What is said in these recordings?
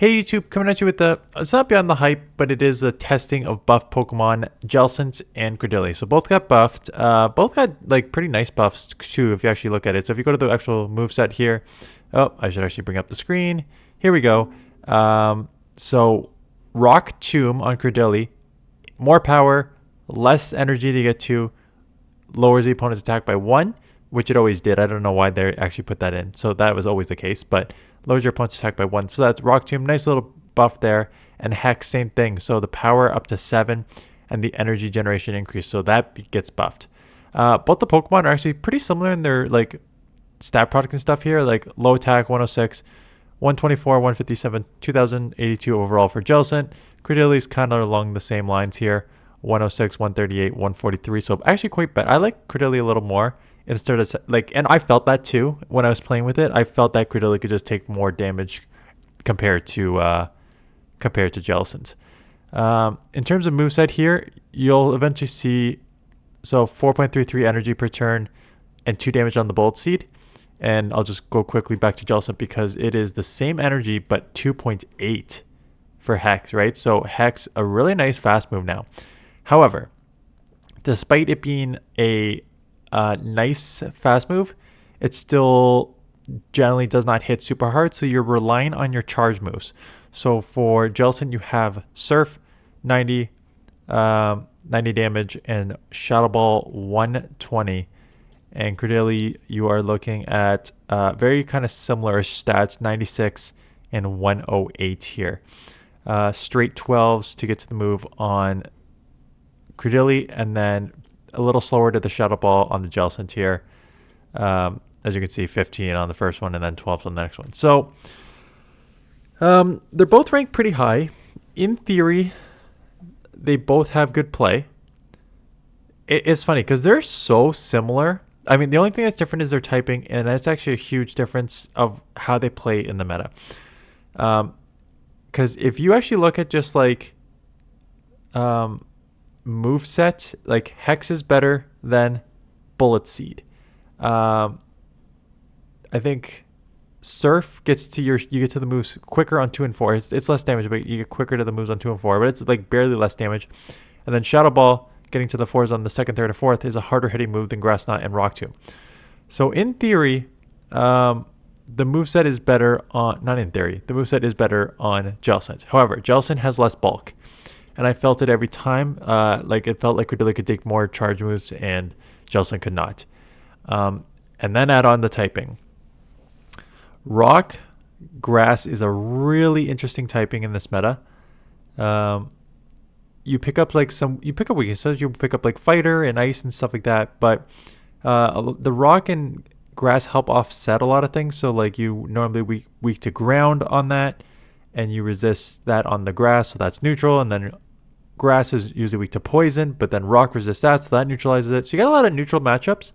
Hey YouTube, coming at you with it's not beyond the hype, but it is the testing of buff Pokemon Jellicent and Cradily. So both got buffed. Both got like pretty nice buffs too, if you actually look at it. So if you go to the actual moveset here, oh, I should actually bring up the screen. Here we go. So Rock Tomb on Cradily, more power, less energy to get to, lowers the opponent's attack by 1, which it always did. I don't know why they actually put that in. So that was always the case, but lowers your opponent's attack by 1. So that's Rock Tomb, nice little buff there. And Hex, same thing. So the power up to 7 and the energy generation increase. So that gets buffed. Both the Pokemon are actually pretty similar in their like stat product and stuff here. Like low attack, 106, 124, 157, 2082 overall for Jellicent. Cradily's kind of along the same lines here. 106, 138, 143. So actually quite bad. I like Cradily a little more. Instead of like, and I felt that too when I was playing with it. I felt that Cradily could just take more damage compared to Jellicent. In terms of moveset here, you'll eventually see 4.33 energy per turn and 2 damage on the Bullet Seed. And I'll just go quickly back to Jellicent because it is the same energy but 2.8 for Hex, right? So Hex, a really nice fast move now. However, despite it being a nice fast move, it still generally does not hit super hard, so you're relying on your charge moves. So for Jellicent, you have Surf 90 damage and Shadow Ball 120, and Cradily you are looking at very kind of similar stats, 96 and 108 here. Straight 12s to get to the move on Cradily, and then a little slower to the Shadow Ball on the Jellicent here. As you can see, 15 on the first one and then 12 on the next one. So they're both ranked pretty high. In theory, they both have good play. It's funny because they're so similar. I mean, the only thing that's different is their typing, and that's actually a huge difference of how they play in the meta. Because if you actually look at just like moveset, like Hex is better than Bullet Seed. I think Surf gets to you get to the moves quicker on 2 and 4. It's less damage, but you get quicker to the moves on 2 and 4, but it's like barely less damage. And then Shadow Ball getting to the 4s on the 2nd, 3rd, and 4th is a harder hitting move than Grass Knot and Rock Tomb. So in theory, the moveset is better on, not in theory, the moveset is better on Jellicent. However, Jellicent has less bulk. And I felt it every time. Like it felt like Cradily could take more charge moves and Jellicent could not. And then add on the typing. Rock, Grass is a really interesting typing in this meta. You pick up weaknesses. You pick up like Fighter and Ice and stuff like that. But the Rock and Grass help offset a lot of things. So like you normally weak to ground on that, and you resist that on the Grass, so that's neutral. And then Grass is usually weak to poison, but then Rock resists that, so that neutralizes it. So you got a lot of neutral matchups.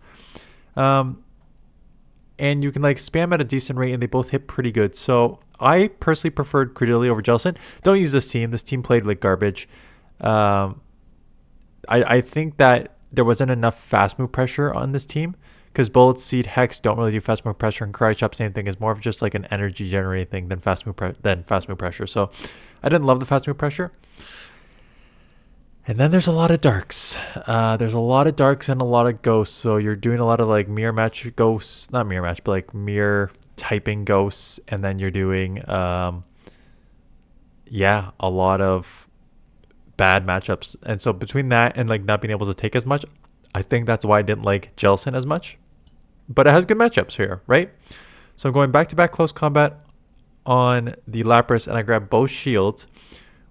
And you can like spam at a decent rate, and they both hit pretty good. So I personally preferred Cradily over Jellicent. Don't use this team. This team played like garbage. I think that there wasn't enough fast move pressure on this team because Bullet Seed, Hex don't really do fast move pressure, and Karate Chop, same thing, is more of just like an energy generating thing than fast move pressure. So I didn't love the fast move pressure. And then there's a lot of darks. There's a lot of darks and a lot of ghosts. So you're doing a lot of like mirror match ghosts, not mirror match, but like mirror typing ghosts. And then you're doing, a lot of bad matchups. And so between that and like not being able to take as much, I think that's why I didn't like Jellicent as much. But it has good matchups here, right? So I'm going back-to-back close combat on the Lapras, and I grab both shields,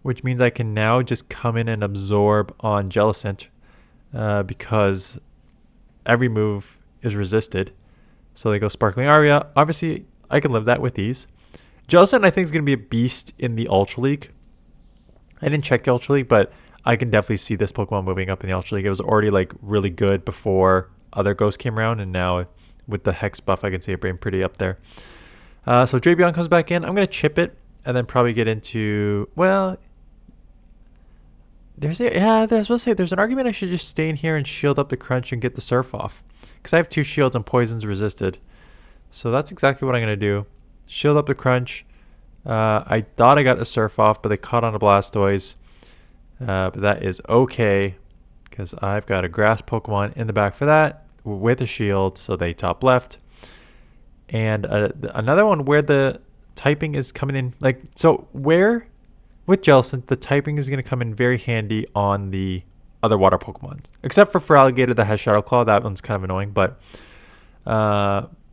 which means I can now just come in and absorb on Jellicent because every move is resisted. So they go Sparkling Aria. Obviously, I can live that with ease. Jellicent, I think, is going to be a beast in the Ultra League. I didn't check the Ultra League, but I can definitely see this Pokemon moving up in the Ultra League. It was already like really good before other ghosts came around, and now with the Hex buff, I can see it being pretty up there. So Drapion comes back in. I'm going to chip it and then probably get into, well, there's an argument I should just stay in here and shield up the Crunch and get the Surf off, because I have 2 shields and poison's resisted. So that's exactly what I'm going to do. Shield up the Crunch, I thought I got a Surf off, but they caught on a Blastoise. But that is okay, because I've got a Grass Pokemon in the back for that with a shield, so they top left. And another one where the typing is coming in, like, so where with Jellicent, the typing is going to come in very handy on the other water Pokemon. Except for Feraligatr that has Shadow Claw, that one's kind of annoying, but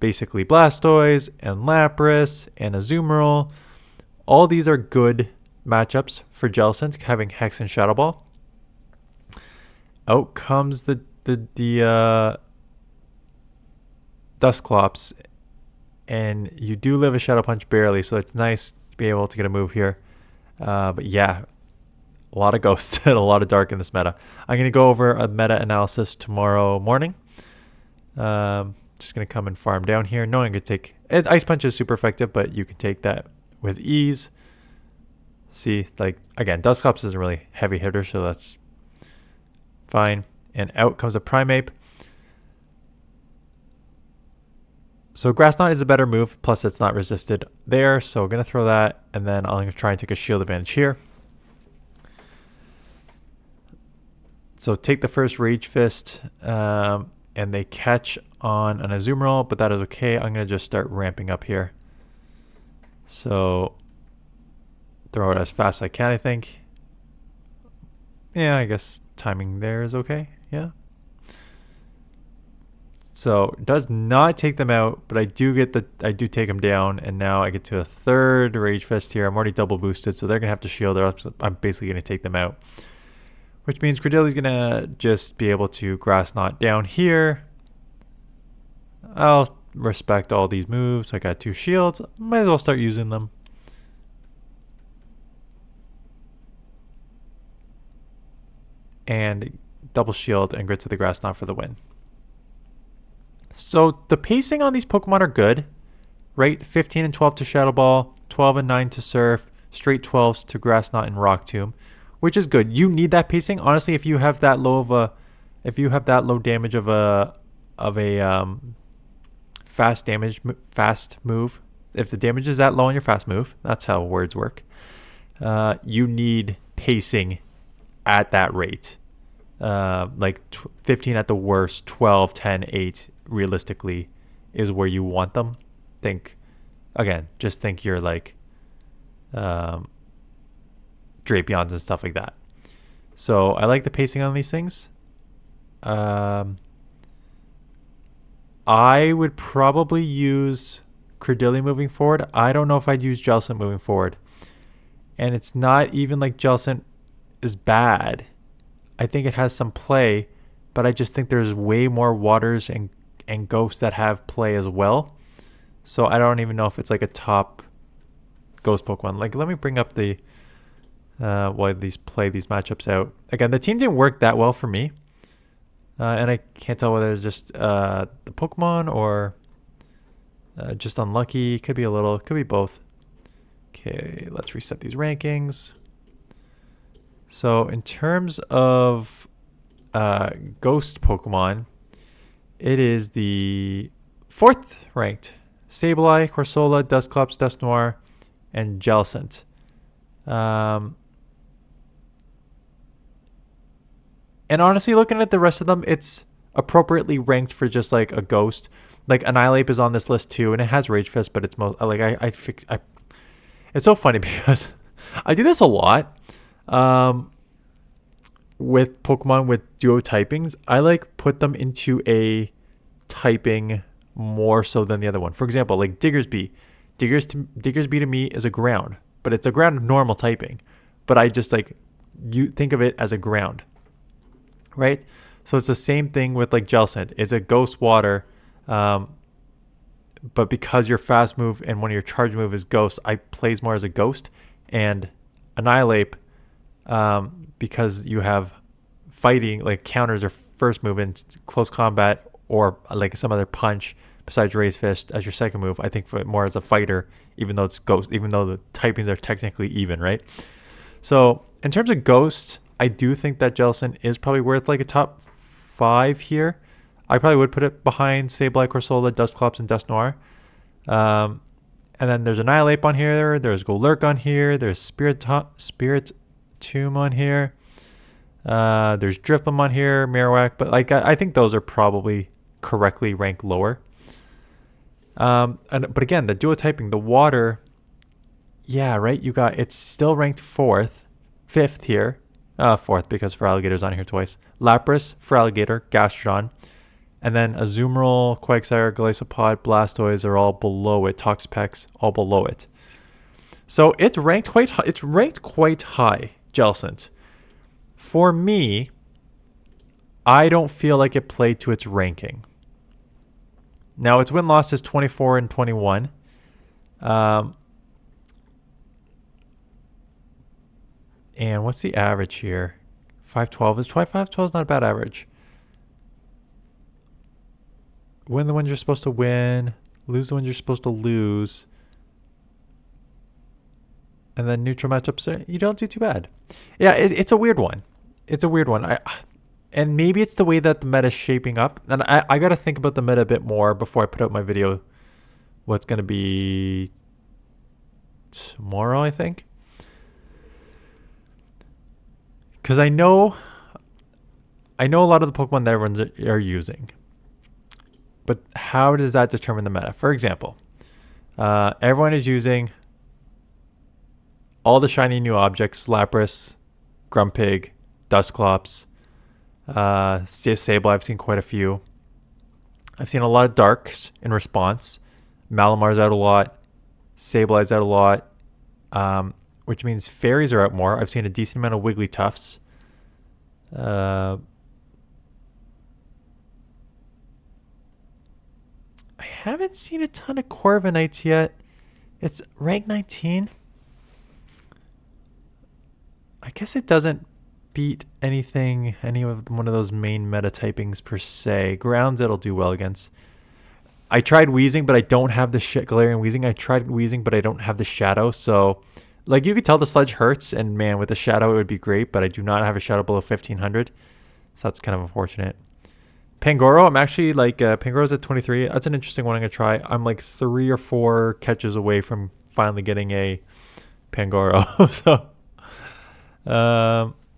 basically Blastoise and Lapras and Azumarill, all these are good matchups for Jellicent, having Hex and Shadow Ball. Out comes the Dusclops, and you do live a Shadow Punch barely, so it's nice to be able to get a move here. But yeah, a lot of Ghosts and a lot of Dark in this meta. I'm going to go over a meta analysis tomorrow morning. Just going to come and farm down here. No one could take it. Ice Punch is super effective, but you can take that with ease. See, like, again, Dusclops isn't really heavy hitter, so that's fine. And out comes a Primeape. So Grass Knot is a better move, plus it's not resisted there, so I'm going to throw that, and then I'm going to try and take a shield advantage here. So take the first Rage Fist, and they catch on an Azumarill, but that is okay. I'm going to just start ramping up here. So throw it as fast as I can, I think. Yeah, I guess timing there is okay. Yeah. So it does not take them out, but I do take them down, and now I get to a third Rage Fist here. I'm already double boosted, so they're gonna have to shield, or else I'm basically gonna take them out. Which means Cradily's gonna just be able to Grass Knot down here. I'll respect all these moves. I got 2 shields. Might as well start using them. And double shield and Grit to the Grass Knot for the win. So the pacing on these Pokemon are good, right? 15 and 12 to Shadow Ball, 12 and 9 to Surf, straight 12s to Grass Knot and Rock Tomb, which is good. You need that pacing. Honestly, if you have that low damage of a fast move, if the damage is that low on your fast move, that's how words work. You need pacing at that rate. Like 15 at the worst, 12, 10, 8 realistically is where you want them. Just think you're like Drapions and stuff like that. So I like the pacing on these things. I would probably use Cradily moving forward. I don't know if I'd use Jellicent moving forward. And it's not even like Jellicent is bad. I think it has some play, but I just think there's way more waters and ghosts that have play as well. So I don't even know if it's like a top ghost Pokemon. Like, let me bring up the why these matchups out. Again, the team didn't work that well for me. And I can't tell whether it's just the Pokemon or just unlucky. Could be both. Okay, let's reset these rankings. So in terms of ghost Pokemon, it is the 4th ranked. Sableye, Corsola, Dusclops, Dusknoir, and Jellicent. And honestly, looking at the rest of them, it's appropriately ranked for just like a ghost. Like Annihilape is on this list too, and it has Rage Fist, but it's most like it's so funny because I do this a lot. With Pokemon with duo typings, I like put them into a typing more so than the other one. For example, like Diggersby. Diggersby to me is a ground, but it's a ground of normal typing. But I just like, you think of it as a ground, right? So it's the same thing with like Jellicent. It's a ghost water, but because your fast move and one of your charge move is ghost, I plays more as a ghost. And Annihilape, because you have fighting, like counters or first move in close combat, or like some other punch besides Raise Fist as your second move, I think for more as a fighter, even though it's ghost, even though the typings are technically even, right? So in terms of ghosts, I do think that Jellicent is probably worth like a top 5 here. I probably would put it behind Sableye, Corsola, Dusclops, and Dusknoir. And then there's Annihilate on here. There's Golurk on here. There's Spirit Tomb on here. There's Drifblim on here, Marowak, but like I think those are probably correctly ranked lower. But again, the duotyping, the water, yeah, right. It's still ranked fifth here, fourth because Feraligator's on here twice. Lapras, Feraligator, Gastrodon, and then Azumarill, Quagsire, Golisopod, Blastoise are all below it. Toxapex all below it. So it's ranked quite high. It's ranked quite high, Jellicent. For me, I don't feel like it played to its ranking. Now, its win-loss is 24 and 21. And what's the average here? 512 is 512 is not a bad average. Win the ones you're supposed to win, lose the ones you're supposed to lose. And then neutral matchups, you don't do too bad. Yeah, it's a weird one. It's a weird one. And maybe it's the way that the meta is shaping up. And I got to think about the meta a bit more before I put out my video. What's going to be tomorrow, I think. Because I know a lot of the Pokemon that everyone's are using. But how does that determine the meta? For example, everyone is using all the shiny new objects, Lapras, Grumpig, Dusclops, Sable. I've seen quite a few. I've seen a lot of Darks in response. Malamar's out a lot. Sableye's out a lot. Which means Fairies are out more. I've seen a decent amount of Wigglytuffs. I haven't seen a ton of Corviknights yet. It's rank 19. I guess it doesn't beat any of one of those main meta typings per se. Grounds it'll do well against. I tried Weezing, but I don't have the Galarian Weezing. I tried Weezing, but I don't have the Shadow. So, like, you could tell the Sludge hurts, and man, with the Shadow it would be great, but I do not have a Shadow below 1500. So that's kind of unfortunate. Pangoro, I'm actually like, Pangoro's at 23. That's an interesting one I'm going to try. I'm like 3 or 4 catches away from finally getting a Pangoro. So,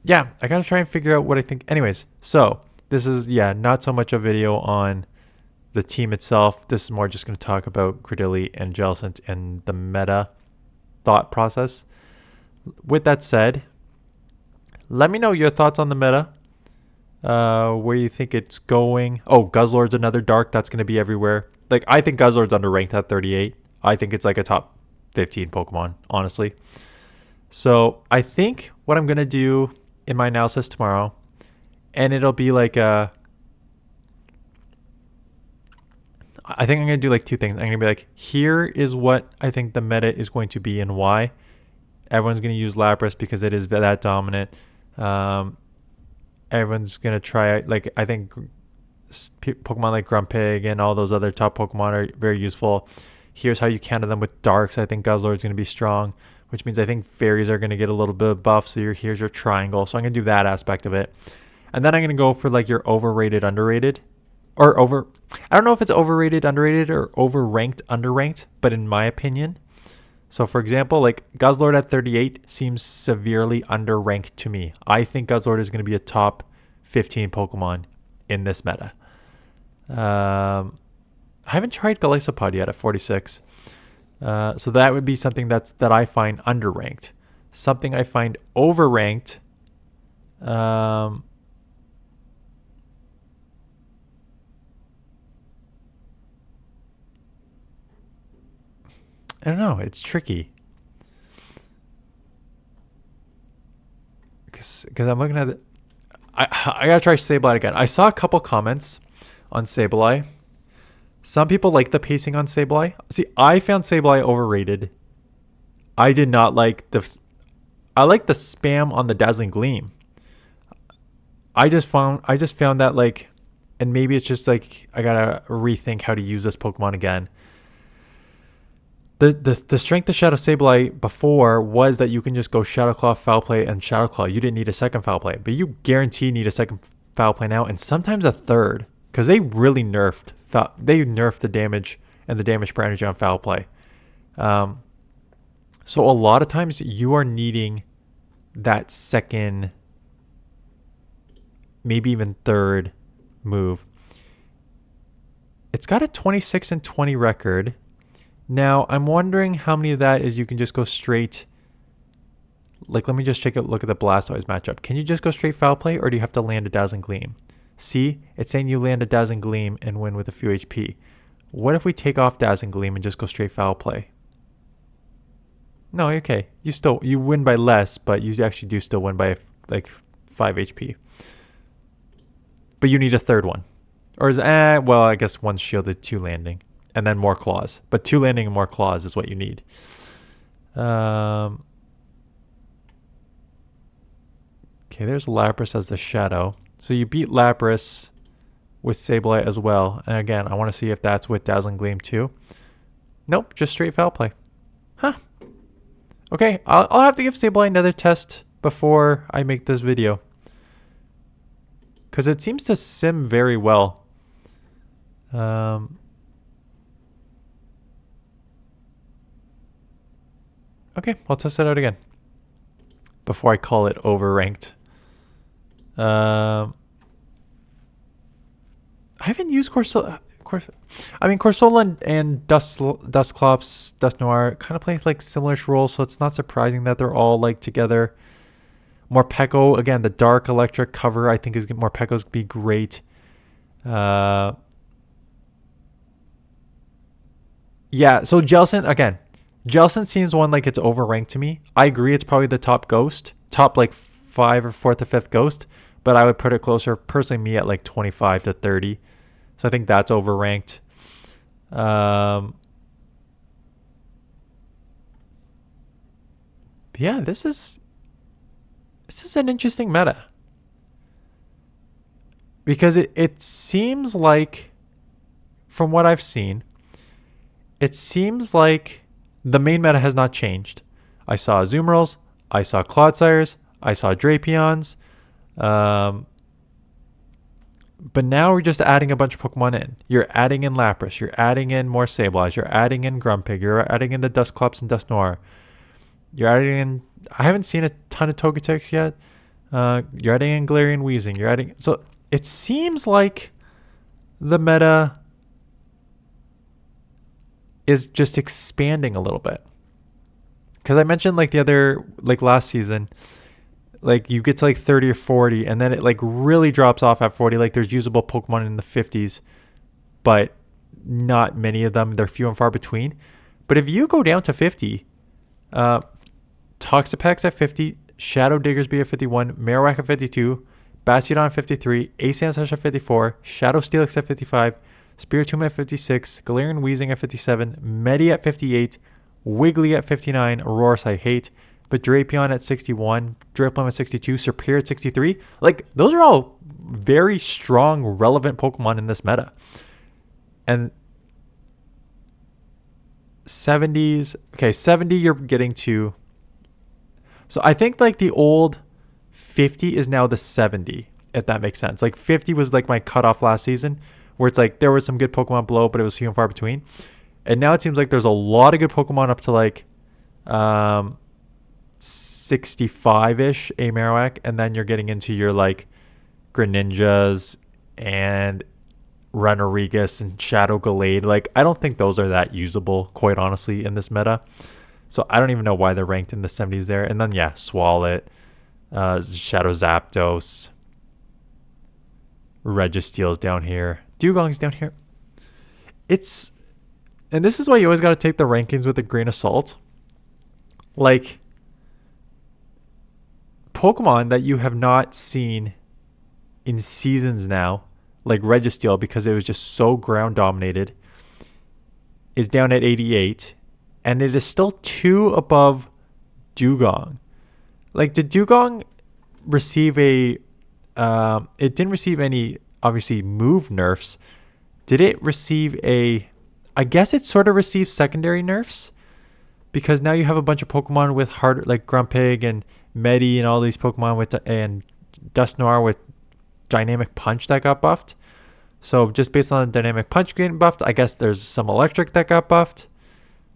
yeah, I got to try and figure out what I think. Anyways, so this is, not so much a video on the team itself. This is more just going to talk about Cradily and Jellicent and the meta thought process. With that said, let me know your thoughts on the meta. Where you think it's going. Oh, Guzzlord's another dark that's going to be everywhere. Like, I think Guzzlord's underranked at 38. I think it's like a top 15 Pokemon, honestly. So I think what I'm going to do in my analysis tomorrow, and it'll be like I think I'm going to do like 2 things. I'm going to be like, here is what I think the meta is going to be and why. Everyone's going to use Lapras because it is that dominant. Everyone's going to try, like, I think Pokemon like Grumpig and all those other top Pokemon are very useful. Here's how you counter them with Darks. I think Guzzlord's going to be strong, which means I think Fairies are going to get a little bit of buff. So here's your triangle. So I'm going to do that aspect of it. And then I'm going to go for like your overrated, underrated. I don't know if it's overrated, underrated, or overranked, underranked, but in my opinion. So for example, like Guzzlord at 38 seems severely underranked to me. I think Guzzlord is going to be a top 15 Pokemon in this meta. I haven't tried Golisopod yet at 46. So that would be something that I find underranked. Something I find overranked. I don't know. It's tricky. Because I'm looking at it. I got to try Sableye again. I saw a couple comments on Sableye. Some people like the pacing on Sableye. See, I found Sableye overrated. I did not like I like the spam on the Dazzling Gleam. I just found that, like, and maybe it's just like I gotta rethink how to use this Pokemon again. The strength of Shadow Sableye before was that you can just go Shadow Claw, Foul Play, and Shadow Claw. You didn't need a second Foul Play, but you guarantee need a second Foul Play now, and sometimes a third, because they really nerfed the damage and the damage per energy on Foul Play. So a lot of times you are needing that second, maybe even third move. It's got a 26 and 20 record. Now, I'm wondering how many of that is you can just go straight. Like, let me just take a look at the Blastoise matchup. Can you just go straight foul play, or do you have to land a Dazzling Gleam? See, it's saying you land a Dazzling Gleam and win with a few HP. What if we take off Dazzling Gleam and just go straight foul play? No, okay. You win by less, but you actually do still win by like 5 HP. But you need a third one. Or is well, I guess one's shielded, 2 landing, and then more claws. But 2 landing and more claws is what you need. Okay, there's Lapras as the shadow. So you beat Lapras with Sableye as well. And again, I want to see if that's with Dazzling Gleam too. Nope, just straight foul play. Huh. Okay, I'll have to give Sableye another test before I make this video, because it seems to sim very well. Okay, I'll test it out again before I call it overranked. I haven't used Corsola. I mean, Corsola and Dusclops, Dusknoir kind of play like similar roles, so it's not surprising that they're all like together. Morpeko, again, the dark electric cover, I think Morpeko's be great. Yeah, so Jellicent, again, Jellicent seems one like it's overranked to me. I agree, it's probably the top ghost, top like 5 or 4th or 5th ghost, but I would put it closer, personally, me at like 25 to 30. So I think that's overranked. Yeah, this is an interesting meta, because it seems like, from what I've seen, it seems like the main meta has not changed. I saw Azumarill, I saw Clodsires, I saw Drapions, but now we're just adding a bunch of Pokemon in. You're adding in Lapras, you're adding in more Sableye, you're adding in Grumpig, you're adding in the Dusclops and Dusknoir. You're adding in, I haven't seen a ton of Togetic yet. You're adding in Galarian Weezing. You're adding, so it seems like the meta is just expanding a little bit. Because I mentioned like the other, like last season, like you get to like 30 or 40 and then it like really drops off at 40. Like there's usable Pokemon in the 50s, but not many of them. They're few and far between. But if you go down to 50, Toxapex at 50, Shadow Diggersby at 51, Marowak at 52, Bastiodon at 53, Aesansash at 54, Shadow Steelix at 55, Spiritomb at 56, Galarian Weezing at 57, Medi at 58, Wiggly at 59, Aurorus I hate, but Drapion at 61, Dripplum at 62, Serperior at 63. Like, those are all very strong, relevant Pokemon in this meta. And 70s, okay, 70 you're getting to. So I think like the old 50 is now the 70, if that makes sense. Like 50 was like my cutoff last season, where it's like there was some good Pokemon below, but it was few and far between. And now it seems like there's a lot of good Pokemon up to like 65-ish a Marowak, and then you're getting into your like Greninjas and Runerigus and Shadow Gallade. Like I don't think those are that usable, quite honestly, in this meta. So I don't even know why they're ranked in the 70s there. And then yeah, Swalot, Shadow Zapdos, Registeel's down here, Dugong's down here. And this is why you always got to take the rankings with a grain of salt. Like, Pokemon that you have not seen in seasons now, like Registeel, because it was just so ground dominated, is down at 88. And it is still 2 above Dugong. Like, did Dugong receive it didn't receive any, obviously, move nerfs. Did it receive I guess it sort of received secondary nerfs, because now you have a bunch of Pokemon with hard, like Grumpig and Medi and all these Pokemon and Dusknoir with Dynamic Punch that got buffed. So just based on the Dynamic Punch getting buffed, I guess there's some Electric that got buffed.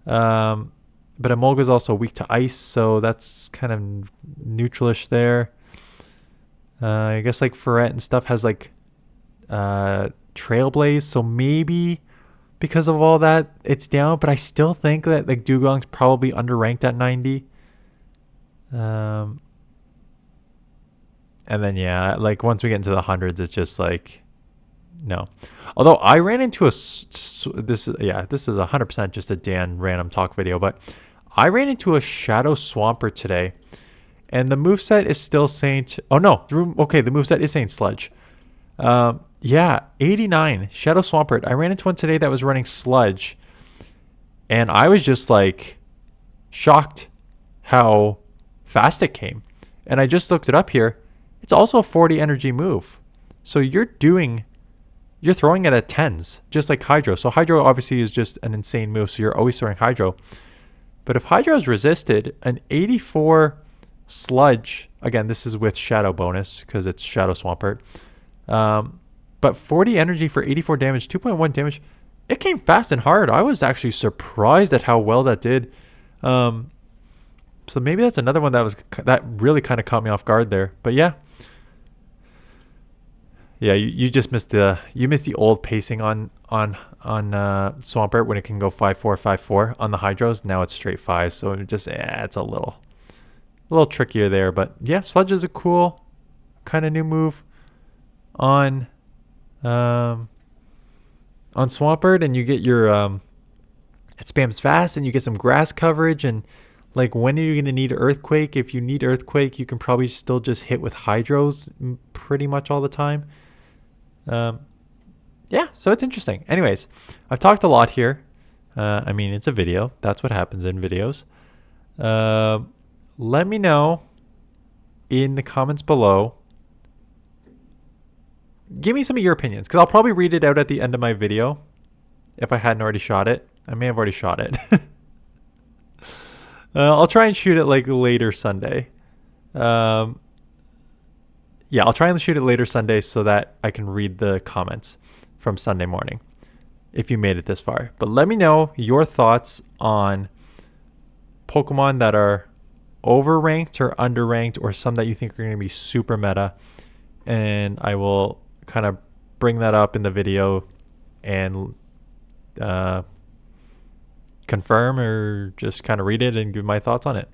And But Emolga is also weak to ice, so that's kind of neutralish there. I guess like Ferret and stuff has like Trailblaze, so maybe because of all that it's down, but I still think that like Dugong's probably underranked at 90. And then yeah, like once we get into the hundreds, it's just like no. Although I ran into this is 100% just a Dan random talk video, but I ran into a Shadow Swampert today, and the moveset is still saying oh no, the moveset is saying Sludge. Yeah, 89 Shadow Swampert. I ran into one today that was running Sludge, and I was just like shocked how fast it came. And I just looked it up here. It's also a 40 energy move. So you're throwing it at 10s, just like Hydro. So Hydro obviously is just an insane move, so you're always throwing Hydro. But if Hydro is resisted, an 84 Sludge, again, this is with Shadow bonus because it's Shadow Swampert. But 40 energy for 84 damage, 2.1 damage, it came fast and hard. I was actually surprised at how well that did. So maybe that's another one that really kind of caught me off guard there. But yeah. Yeah, you just missed the old pacing on Swampert when it can go 5-4, 5-4 on the Hydros. Now it's straight 5, so it just it's a little trickier there. But yeah, Sludge is a cool kind of new move on Swampert, and you get your it spams fast, and you get some grass coverage. And like, when are you going to need Earthquake? If you need Earthquake, you can probably still just hit with Hydros pretty much all the time. Yeah, so it's interesting. Anyways, I've talked a lot here. I mean, it's a video. That's what happens in videos. Let me know in the comments below. Give me some of your opinions, because I'll probably read it out at the end of my video if I hadn't already shot it. I may have already shot it. I'll try and shoot it like later Sunday. Yeah, I'll try and shoot it later Sunday so that I can read the comments from Sunday morning if you made it this far. But let me know your thoughts on Pokemon that are overranked or underranked, or some that you think are going to be super meta. And I will kind of bring that up in the video and confirm or just kind of read it and give my thoughts on it.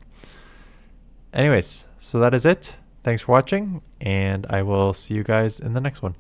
Anyways, so that is it. Thanks for watching, and I will see you guys in the next one.